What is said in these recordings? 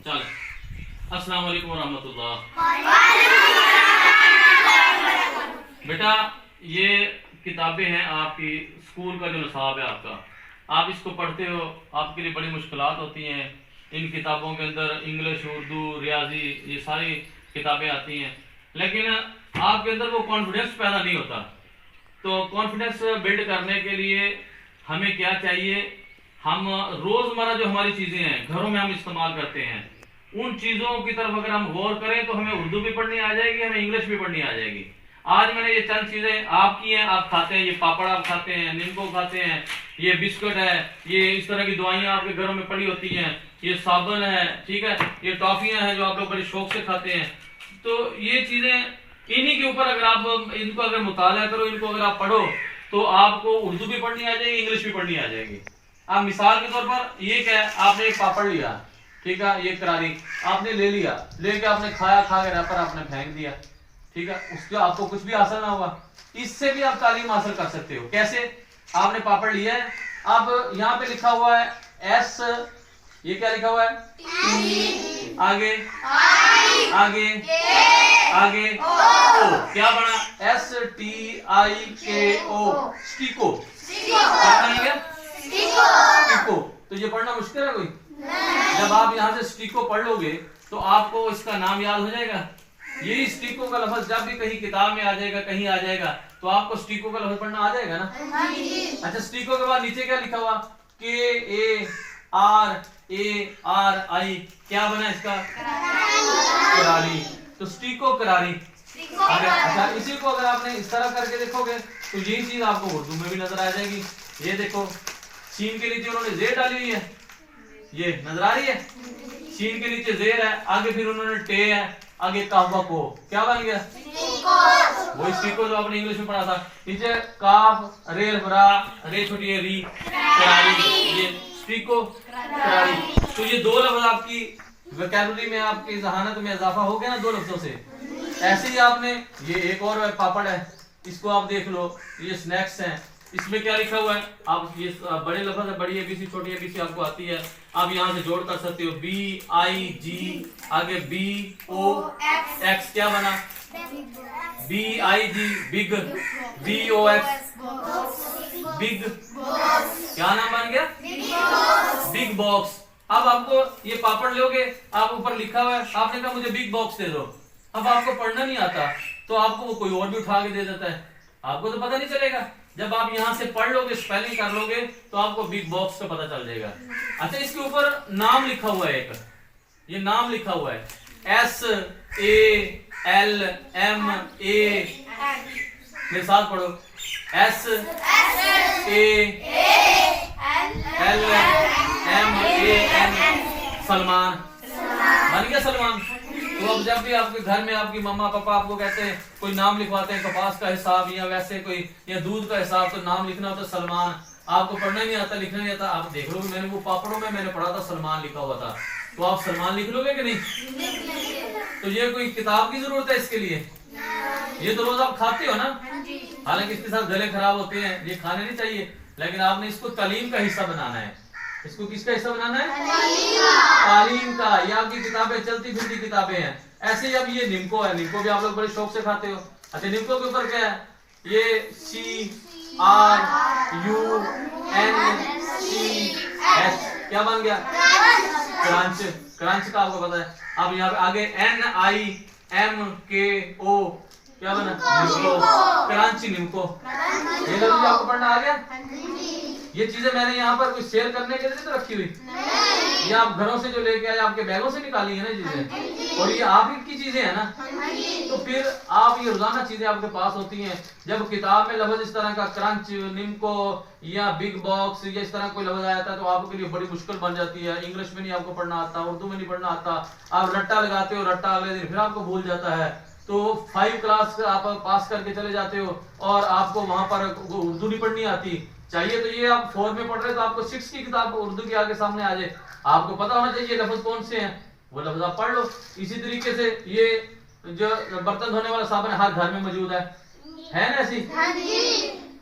चल, अस्सलाम वालेकुम रहमतुल्लाह। बेटा, ये किताबें हैं आपकी स्कूल का जो निसाब है आपका, आप इसको पढ़ते हो, आपके लिए बड़ी मुश्किलात होती हैं। इन किताबों के अंदर इंग्लिश, उर्दू, रियाजी, ये सारी किताबें आती हैं, लेकिन आपके अंदर वो कॉन्फिडेंस पैदा नहीं होता। तो कॉन्फिडेंस बिल्ड करने के लिए हमें क्या चाहिए? हम रोजमर्रा जो हमारी चीजें हैं, घरों में हम इस्तेमाल करते हैं, उन चीजों की तरफ अगर हम गौर करें तो हमें उर्दू भी पढ़नी आ जाएगी, हमें इंग्लिश भी पढ़नी आ जाएगी। आज मैंने ये चंद चीजें आपकी हैं, आप खाते हैं, ये पापड़ आप खाते हैं, नींबू खाते हैं, ये बिस्कुट है, ये इस तरह की दवाइयां आपके घरों में पड़ी होती हैं, ये साबुन है, ठीक है, ये टॉफियां हैं जो आप लोग बड़े शौक से खाते हैं। तो ये चीजें, इन्हीं के ऊपर अगर आप इनको अगर मुताला करो, इनको अगर आप पढ़ो, तो आपको उर्दू भी पढ़नी आ जाएगी, इंग्लिश भी पढ़नी आ जाएगी। आप मिसाल के तौर पर ये क्या है, आपने एक पापड़ लिया, ठीक है, ये करारी आपने ले लिया, लेके आपने खाया, खा के रैपर आपने फेंक दिया, ठीक है, उसके आपको कुछ भी हासिल ना हुआ। इससे भी आप तालीम हासिल कर सकते हो। कैसे? आपने पापड़ लिया है, अब यहाँ पे लिखा हुआ है एस, ये क्या लिखा हुआ है? आगे आगे आगे ओ, क्या बना? STIKO, स्टीको। स्टीको। तो ये पढ़ना मुश्किल है कोई? जब आप यहाँ से स्टीको पढ़ लोगे तो आपको इसका नाम याद हो जाएगा। यही स्टीको का लफ्ज जब भी कहीं किताब में आ जाएगा, कहीं आ जाएगा, तो आपको स्टीको का लफ्ज पढ़ना आ जाएगा ना। अच्छा, स्टीको के बाद नीचे क्या लिखा हुआ? KARARI, क्या बना इसका? करारी। तो स्टीको करारी। अच्छा, इसी को अगर आपने इस तरह करके देखोगे तो यही चीज आपको उर्दू में भी नजर आ जाएगी। ये देखो, शीन के नीचे उन्होंने जेर डाली हुई है, ये नजर आ रही है, शीन के नीचे जेर है, आगे फिर उन्होंने टे है, आगे काफा को, क्या बन गया? वही स्टीको जो आपने इंग्लिश में पढ़ा था। नीचे काफ, रेल बरा, रे छोटी है, री, करारी, ये स्टीको करारी। तो ये दो लफ्ज आपकी वोकैबुलरी में, आपकी जहानत में इजाफा हो गया ना, दो लफ्जों से। ऐसे ही आपने ये एक और पापड़ है, इसको आप देख लो, ये स्नैक्स हैं, इसमें क्या लिखा हुआ है? आप ये बड़े लफ्ज है, बड़ी एबीसी, छोटी एबीसी आपको आती है, आप यहाँ से जोड़ कर सकते हो। BIG, आगे BOX, क्या बना? BIG, बिग, BOX, बिग, क्या नाम बन गया? Big box. अब आपको ये पापड़ लोगे, आप ऊपर लिखा हुआ है, आपने कहा मुझे बिग बॉक्स दे दो, अब आपको पढ़ना नहीं आता तो आपको वो कोई और भी उठा के दे देता है, आपको तो पता नहीं चलेगा। जब आप यहाँ से पढ़ लोगे, स्पेलिंग कर लोगे, तो आपको बिग बॉक्स का पता चल जाएगा। अच्छा, इसके ऊपर नाम लिखा हुआ है, एक ये नाम लिखा हुआ है SALMA, मेरे साथ पढ़ो, SALMAN, सलमान। बन गया सलमान। तो अब जब भी आपके घर में आपकी मम्मा पापा आपको कहते हैं, कोई नाम लिखवाते हैं, कपास का हिसाब या वैसे कोई या दूध का हिसाब, तो नाम लिखना होता है सलमान। आपको पढ़ना नहीं आता, लिखना नहीं आता, आप देख लो, मैंने वो पापड़ों में मैंने पढ़ा था सलमान लिखा हुआ था, तो आप सलमान लिख लोगे कि नहीं? तो ये कोई किताब की जरूरत है इसके लिए? ये तो रोज आप खाते हो ना। हालांकि इसके साथ गले खराब होते हैं, ये खाने नहीं चाहिए, लेकिन आपने इसको तालीम का हिस्सा बनाना है। इसको किसका हिस्सा बनाना है? तालीम का। ये आपकी किताबें चलती फिरती किताबें हैं। ऐसे ही अब ये निम्को है, निम्को भी आप लोग बड़े शौक से खाते हो। अच्छा, निम्को के ऊपर क्या है? ये CRUNCH, क्या बन गया? क्रंच। क्रंच का आपको पता है। अब यहाँ पे आगे NIMKO, क्या बना? निम्को, क्रंच निम्को। ये लफ्ज आपको पढ़ना आ गया? ये चीजें मैंने यहाँ पर कुछ शेयर करने के लिए तो रखी हुई, ये आप घरों से जो लेके आए, आपके बैगों से निकाली है ना चीजें, और ये आप ही की चीजें हैं ना। तो फिर आप ये रोजाना चीजें आपके पास होती हैं। जब किताब में लफ्ज इस तरह का क्रंच, निम्को या बिग बॉक्स या इस तरह कोई लफ्ज आया था, तो आपके लिए बड़ी मुश्किल बन जाती है। इंग्लिश में नहीं आपको पढ़ना आता, उर्दू में नहीं पढ़ना आता, आप रट्टा लगाते हो, रट्टा अगले दिन फिर आपको भूल जाता है। तो 5 क्लास आप पास करके चले जाते हो और आपको वहां पर उर्दू नहीं पढ़नी आती। चाहिए तो ये आप 4 में पढ़ रहे, तो आपको 6 की किताब उर्दू के आगे सामने आ जाए, आपको पता होना चाहिए लफ्ज कौन से हैं, वो लफ्ज आप पढ़ लो। इसी तरीके से ये जो बर्तन धोने वाला साबुन हर घर में मौजूद है ना ऐसी?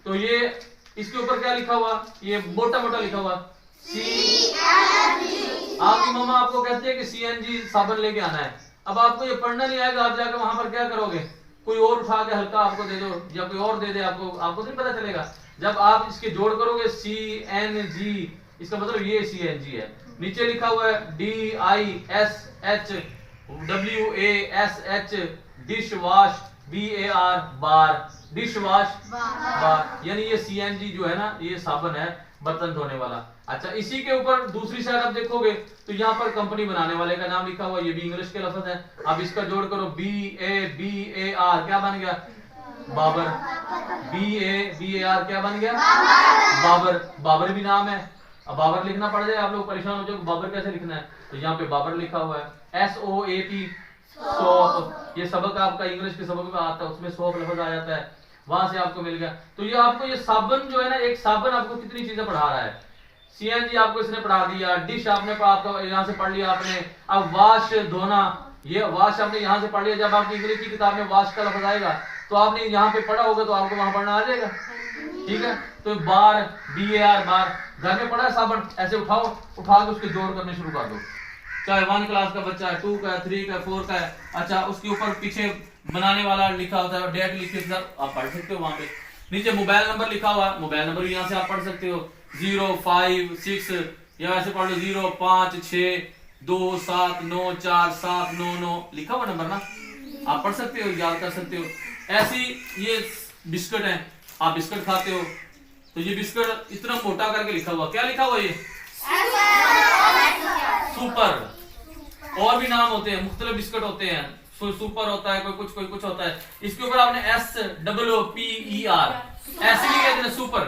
तो ये इसके ऊपर क्या लिखा हुआ? ये मोटा मोटा लिखा हुआ आपकी मम्मा आपको कहती है कि CNG साबुन लेके आना है, अब आपको ये पढ़ना नहीं आएगा, आप जाकर वहां पर क्या करोगे, कोई और उठा के हल्का आपको दे दो या कोई और दे दे आपको, आपको नहीं पता चलेगा। जब आप इसके जोड़ करोगे CNG, इसका मतलब ये CNG है। नीचे लिखा हुआ है DISHWASH डिश वॉश BAR बार, डिश वॉश बार, यानी ये CNG जो है ना, ये साबुन है बर्तन धोने वाला। अच्छा, इसी के ऊपर दूसरी साइड आप देखोगे तो यहाँ पर कंपनी बनाने वाले का नाम लिखा हुआ, ये भी इंग्लिश के लफ्ज है। अब इसका जोड़ करो BAR, क्या बन गया, बाबर। BAR क्या बन गया, बाबर। बाबर भी नाम है। अब बाबर लिखना पड़ जाए, आप लोग परेशान हो जाओ बाबर कैसे लिखना है, तो यहाँ पे बाबर लिखा हुआ है। SOAP सोप, ये सबक आपका इंग्लिश के सबक में आता है, उसमें सोप लफ्ज आ जाता है, वहां से आपको मिल गया। तो ये आपको ये साबुन जो है ना, एक साबुन आपको कितनी चीजें पढ़ा रहा है। CNG आपको इसने पढ़ा दिया, डिश आपने आपको यहाँ से पढ़ लिया आपने। अब वॉश धोना, ये वॉश आपने यहाँ से पढ़ लिया। जब आपकी इंग्लिश की किताब में वॉश का लफ्ज आएगा तो आपने यहाँ पे पढ़ा होगा तो आपको वहां पढ़ना आ जाएगा, ठीक है। तो बार, BAR बार, घर में पढ़ा है साबुन, ऐसे उठाओ, उठा के उसके जोड़ करने शुरू कर दो। चाहे 1 क्लास का बच्चा है, 2 का है, 3 का है, 4 का है। अच्छा, उसके ऊपर पीछे बनाने वाला लिखा होता है, डेट लिखी होती है, आप पढ़ सकते हो वहां पे। नीचे मोबाइल नंबर लिखा हुआ, मोबाइल नंबर भी यहाँ से आप पढ़ सकते हो, 056 या वैसे पढ़ लो 05627979479 लिखा हुआ नंबर ना, आप पढ़ सकते हो, याद कर सकते हो। ऐसी ये बिस्किट है, आप बिस्किट खाते हो तो ये बिस्किट इतना मोटा करके लिखा हुआ, क्या लिखा हुआ ये सुपर। और भी नाम होते हैं, मुख्तलिफ बिस्किट होते हैं, सुपर होता है, कोई कुछ होता है। इसके ऊपर आपने SOOPER ऐसे नहीं कहते ना, सुपर।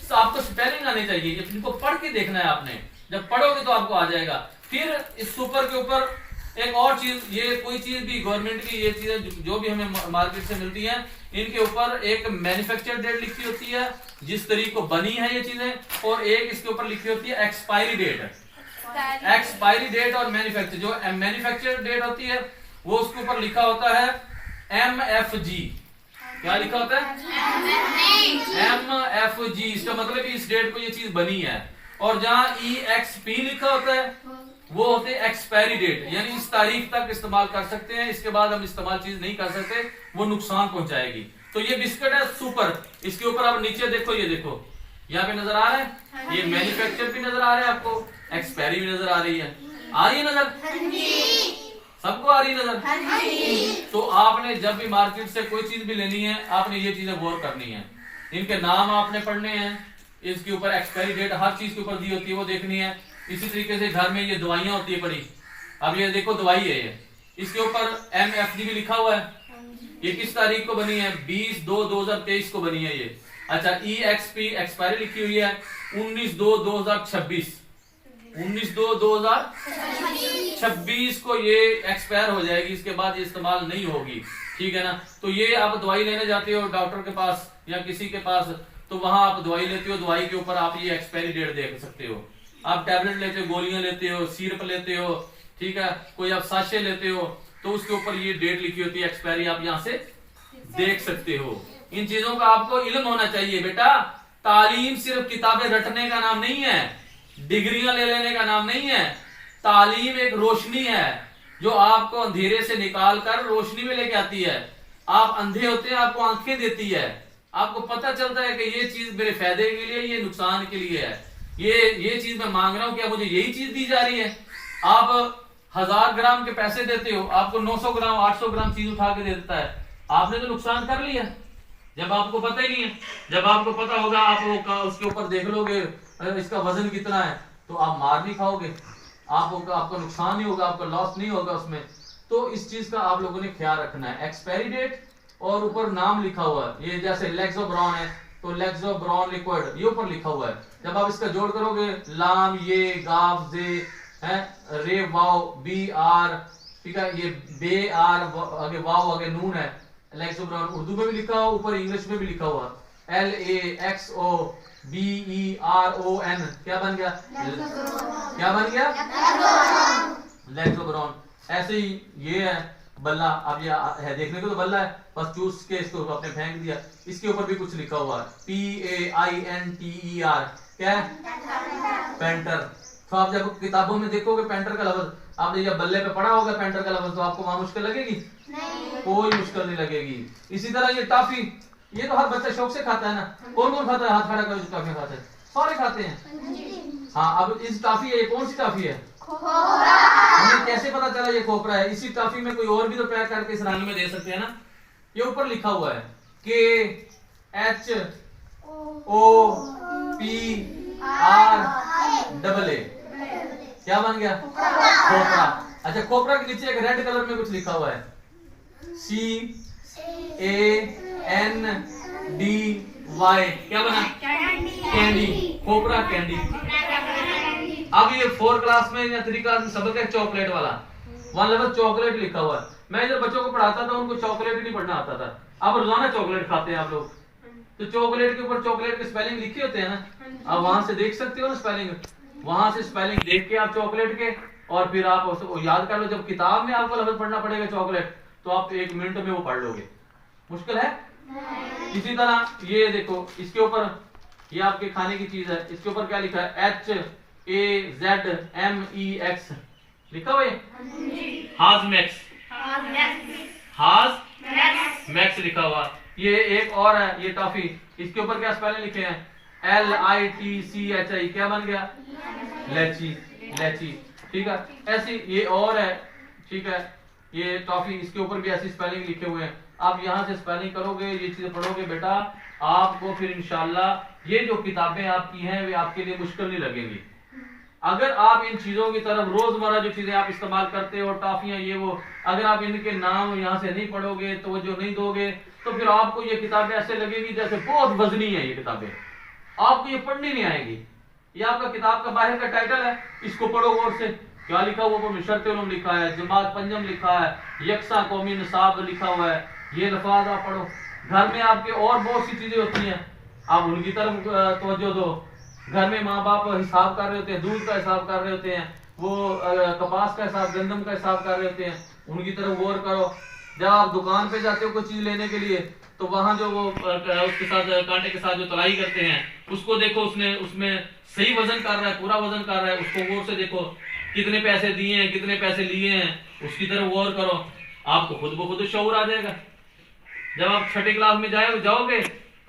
तो आपको स्पेलिंग आनी चाहिए, इनको पढ़ के देखना है आपने, जब पढ़ोगे तो आपको आ जाएगा। फिर इस सुपर के ऊपर एक और चीज, ये कोई चीज भी गवर्नमेंट की ये चीजें जो भी हमें मार्केट से मिलती हैं, इनके ऊपर एक मैन्युफैक्चर डेट लिखी होती है, जिस तरीके को बनी है ये चीजें, और एक इसके ऊपर लिखी होती है एक्सपायरी डेट। एक्सपायरी डेट और मैन्युफैक्चर, जो मैन्युफैक्चर डेट होती है वो उसके ऊपर लिखा होता है MFG। क्या लिखा होता है MFG, इसका मतलब इस डेट को ये चीज बनी है। और जहां EXP लिखा होता है वो होते हैं एक्सपायरी डेट, यानी इस तारीख तक इस्तेमाल कर सकते हैं, इसके बाद हम इस्तेमाल चीज नहीं कर सकते, वो नुकसान पहुंचाएगी। तो ये बिस्किट है सुपर, इसके ऊपर आप नीचे देखो, ये देखो यहाँ पे नजर आ रहा है, ये मैन्युफैक्चर भी नजर आ रहा है आपको, एक्सपायरी भी नजर आ रही है, आ रही है नजर, सबको आ रही है नजर। तो आपने जब भी मार्केट से कोई चीज भी लेनी है, आपने ये चीजें गौर करनी है, इनके नाम आपने पढ़ने हैं, इसके ऊपर एक्सपायरी डेट हर चीज के ऊपर दी होती है वो देखनी है। इसी तरीके से घर में ये दवाइयां होती है पड़ी, अब ये देखो दवाई है ये, इसके ऊपर MFG भी लिखा हुआ है, ये किस तारीख को बनी है, 20/2/2023 को बनी है ये। अच्छा, EXP एक्सपायरी लिखी हुई है 19/2/2026, 19/2/2026 को ये एक्सपायर हो जाएगी, इसके बाद ये इस्तेमाल नहीं होगी, ठीक है ना। तो ये आप दवाई लेने जाते हो डॉक्टर के पास या किसी के पास, तो वहां आप दवाई लेते हो, दवाई के ऊपर आप ये एक्सपायरी डेट देख सकते हो। आप टैबलेट लेते हो, गोलियां लेते हो, सिरप लेते हो, ठीक है, कोई आप साशे लेते हो, तो उसके ऊपर ये डेट लिखी होती है एक्सपायरी, आप यहाँ से देख सकते हो। इन चीजों का आपको इल्म होना चाहिए बेटा। तालीम सिर्फ किताबें रटने का नाम नहीं है, डिग्रियां ले लेने का नाम नहीं है। तालीम एक रोशनी है जो आपको अंधेरे से निकाल कर रोशनी में लेके आती है। आप अंधे होते हैं, आपको आंखें देती है, आपको पता चलता है कि ये चीज मेरे फायदे के लिए, ये नुकसान के लिए है, ये चीज मैं मांग रहा हूं, क्या मुझे यही चीज दी जा रही है। आप 1000 ग्राम के पैसे देते हो, आपको 900 ग्राम 800 ग्राम चीज उठा के दे देता है, आपने तो नुकसान कर लिया जब आपको पता ही नहीं है। जब आपको पता होगा, आप उसके ऊपर देख लोगे इसका वजन कितना है, तो आप मार नहीं खाओगे, आपका नुकसान नहीं होगा, आपका लॉस नहीं होगा उसमें। तो इस चीज का आप लोगों ने ख्याल रखना है। एक्सपायरी डेट और ऊपर नाम लिखा हुआ है, ये जैसे लेक्सोब्रॉन है तो लेक्सोब्रॉन लिक्विड ये ऊपर लिखा हुआ है। जब आप इसका जोड़ करोगे, लाम ये गाफ जे है, रे वाव BR, ठीक है, ये बे आर आगे वाव आगे नून है, लेक्सोब्रॉन उर्दू में भी लिखा हुआ, ऊपर इंग्लिश में भी लिखा हुआ LAXOBERON, क्या बन गया, क्या बन गया, लेक्सोब्रॉन। ऐसे ही ये है बल्ला, अब ये है देखने को तो बल्ला है, बस चूस के इसको आपने फेंक दिया। इसके ऊपर भी कुछ लिखा हुआ है PAINTER, क्या है, पेंटर, तो आप जब किताबों में देखोगे पेंटर का लफ्ज, आपने जब बल्ले पे पढ़ा होगा पेंटर का लफ्ज, तो आपको वहां मुश्किल लगेगी? नहीं, कोई मुश्किल नहीं लगेगी। इसी तरह ये टॉफी, ये तो हर बच्चा शौक से खाता है ना। कौन कौन खाता है? हाथ खड़ा करो जो टॉफी खाते हैं। सारे खाते हैं। हाँ, अब इस टॉफी है, ये कौन सी टॉफी है? हमें कैसे पता चला ये खोपरा है? इसी टॉफी में कोई और भी तो पैक करके इस रंग में दे सकते हैं ना। ये ऊपर लिखा हुआ है KHOPRAA, क्या बन गया? खोपरा। अच्छा, खोपरा के नीचे एक रेड कलर में कुछ लिखा हुआ है CANDY, क्या बना? कैंडी। खोपरा कैंडी। अब ये 4 क्लास में या 3 क्लास में सबक है चॉकलेट वाला, वहां लफ्ज चॉकलेट लिखा हुआ है। मैं जब बच्चों को पढ़ाता था उनको चॉकलेट ही नहीं पढ़ना आता था। अब रोजाना चॉकलेट खाते हैं आप लोग, तो चॉकलेट के ऊपर चॉकलेट के स्पेलिंग लिखे होते हैं ना, आप वहां से देख सकते हो ना स्पेलिंग, वहां से स्पेलिंग देख के आप चॉकलेट के, और फिर आप उसको याद कर लो। जब किताब में आपको लफ्ज पढ़ना पड़ेगा चॉकलेट, तो आप 1 मिनट में वो पढ़ लोगे। मुश्किल है? इसी तरह ये देखो, इसके ऊपर ये आपके खाने की चीज है, इसके ऊपर क्या लिखा है? HAZMEX लिखा हुआ है। हाजमैक्स, हाजमैक्स लिखा हुआ। ये एक और है, ये टॉफी, इसके ऊपर क्या स्पेलिंग लिखे हैं? LITCHI, क्या बन गया? लैची, लैची। ठीक है, ऐसी ये और है। ठीक है, ये टॉफी, इसके ऊपर भी ऐसी स्पेलिंग लिखे हुए हैं। आप यहाँ से स्पेलिंग करोगे, ये चीजें पढ़ोगे बेटा, आपको फिर इंशाल्लाह ये जो किताबें आपकी हैं वे आपके लिए मुश्किल नहीं लगेंगी। अगर आप इन चीजों की तरफ, रोजमर्रा जो चीजें आप इस्तेमाल करते हो, टॉफियां ये वो, अगर आप इनके नाम यहाँ से नहीं पढ़ोगे, तो जो नहीं दोगे, तो फिर आपको ये किताबें ऐसे लगेगी जैसे बहुत वजनी है ये किताबें, आपको ये पढ़नी नहीं आएगी। ये आपका किताब का बाहर का टाइटल है, इसको पढ़ो गौर से, क्या लिखा हुआ? शर्त उलूम लिखा है, जमात पंजम लिखा है, यकसा कौमी निसाब लिखा हुआ है। ये लफाज आप पढ़ो। घर में आपके और बहुत सी चीजें होती हैं, आप उनकी तरफ तवज्जो दो। घर में माँ बाप हिसाब कर रहे होते हैं, दूध का हिसाब कर रहे होते हैं, वो कपास का हिसाब, गंदम का हिसाब कर रहे होते हैं, उनकी तरफ गौर करो। जब आप दुकान पे जाते हो कोई चीज लेने के लिए, तो वहां जो वो उसके साथ कांटे के साथ जो तलाई करते हैं, उसको देखो, उसने उसमें सही वजन कर रहा है, पूरा वजन कर रहा है, उसको गौर से देखो, कितने पैसे दिए हैं, कितने पैसे लिए हैं, उसकी तरफ गौर करो। आपको खुद ब खुद शऊर आ जाएगा। जब आप 6ठी क्लास में जाओगे,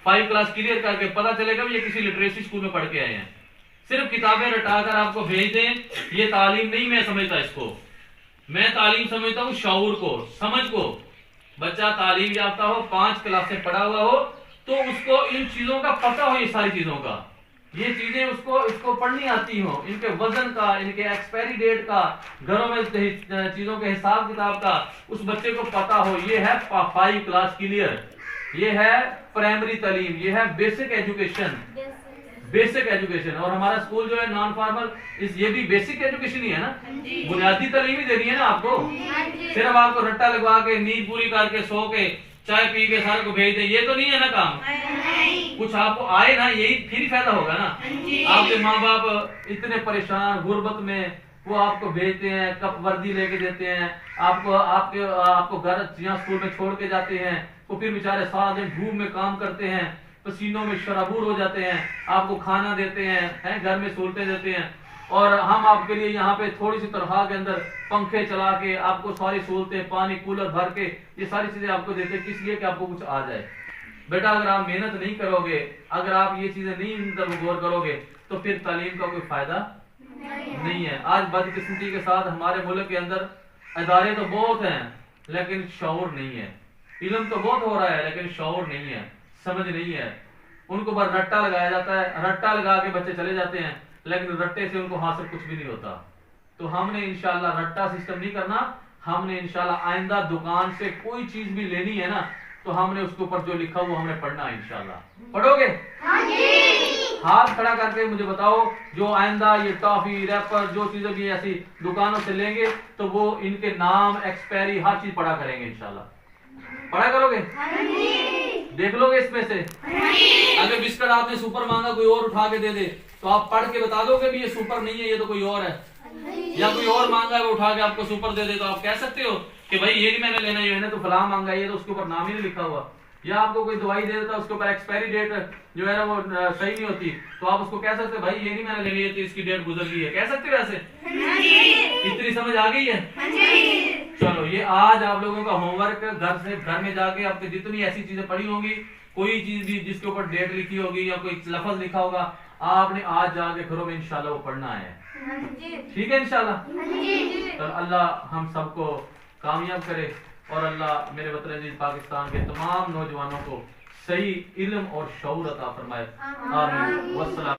5 क्लास क्लियर करके, पता चलेगा ये किसी लिटरेसी स्कूल में पढ़ के आए हैं। सिर्फ किताबें रटाकर आपको भेज दें, ये तालीम नहीं मैं समझता इसको। मैं तालीम समझता हूँ शऊर को, समझ को। बच्चा तालीम याफ्ता हो, 5 क्लास से पढ़ा हुआ हो, तो उसको इन चीजों का पता हो, ये सारी चीजों का, ये चीजें इसको पढ़नी आती हो, इनके वजन का, इनके एक्सपायरी डेट का, घरों में चीजों के हिसाब किताब का उस बच्चे को पता हो। ये है 5 क्लास क्लियर, ये है प्राइमरी तालीम, ये है बेसिक एजुकेशन, बेसिक एजुकेशन। और हमारा स्कूल जो है नॉन फॉर्मल, ये भी बेसिक एजुकेशन ही है ना, बुनियादी तालीम ही दे रही है ना आपको। सिर्फ आपको रट्टा लगवा के, नींद पूरी करके, सो के, चाय पी के सारे को भेज दे, ये तो नहीं है ना काम। कुछ आपको आए ना, यही फिर ही फायदा होगा ना। आपके माँ बाप इतने परेशान गुर्बत में, वो आपको भेजते हैं, कप वर्दी लेके देते हैं, आपको घर यहाँ स्कूल में छोड़ के जाते हैं, तो फिर बेचारे सारा दिन धूप में काम करते हैं, पसीनों में शराबूर हो जाते हैं, आपको खाना देते हैं, घर में सहूलतें देते हैं, और हम आपके लिए यहाँ पे थोड़ी सी तनख्वाह के अंदर पंखे चला के आपको सारी सहूलतें, पानी कूलर भर के, ये सारी चीजें आपको देते हैं, किस लिए कि आपको कुछ आ जाए। बेटा अगर आप मेहनत नहीं करोगे, अगर आप ये चीजें नहीं गौर करोगे, तो फिर तालीम का कोई फायदा नहीं है। आज बदकिस्मती के साथ हमारे मुल्क के अंदर इदारे तो बहुत हैं, लेकिन शऊर नहीं है। इल्म तो बहुत हो रहा है, लेकिन शऊर नहीं है, समझ नहीं है। उनको बस रट्टा लगाया जाता है, रट्टा लगा के बच्चे चले जाते हैं, लेकिन रट्टे से उनको हासिल कुछ भी नहीं होता। तो हमने इंशाल्लाह रट्टा सिस्टम नहीं करना। हमने इंशाल्लाह आइंदा दुकान से कोई चीज भी लेनी है ना, तो हमने उसके ऊपर जो लिखा वो हमने पढ़ना है इंशाल्लाह। पढ़ोगे? हाँ जी। हाथ खड़ा करके मुझे बताओ, जो आइंदा ये टॉफी, रैपर, जो चीजें भी ऐसी दुकानों से लेंगे, तो वो इनके नाम, एक्सपायरी, हर चीज पढ़ा करेंगे इंशाल्लाह। पढ़ा करोगे? हाँ जी। देख लोगे इसमें से? हाँ जी। अगर बिस्किट आपने सुपर मांगा, कोई और उठा के दे दे, तो आप पढ़ के बता दोगे भी ये सुपर नहीं है, ये तो कोई और है। या कोई और मांगा है, वो उठा के आपको सुपर दे दे, तो आप कह सकते हो कि भाई ये नहीं मैंने लेना, ये मैंने तो फलां मांगा, ये तो उसके ऊपर नाम ही नहीं लिखा हुआ। या आपको कोई दवाई दे देता है उसके ऊपर एक्सपायरी डेट जो है ना वो सही नहीं होती, तो आप उसको कह सकते भाई ये नहीं मैंने लेनी है, तो इसकी डेट गुजर गई है, कह सकते वैसे? इतनी समझ आ गई है? चलो ये आज आप लोगों का होमवर्क, घर में जाके आपने जितनी ऐसी चीजें पढ़ी होंगी, कोई चीज भी जिसके ऊपर डेट लिखी होगी या कोई लफ्ज लिखा होगा, आपने आज जाके घरों में इंशाल्लाह वो पढ़ना है। ठीक है इंशाल्लाह? तो अल्लाह हम सबको कामयाब करे और अल्लाह मेरे वतन अजीज पाकिस्तान के तमाम नौजवानों को सही इल्म और शऊर अता फरमाए। आमीन। वस्सलाम।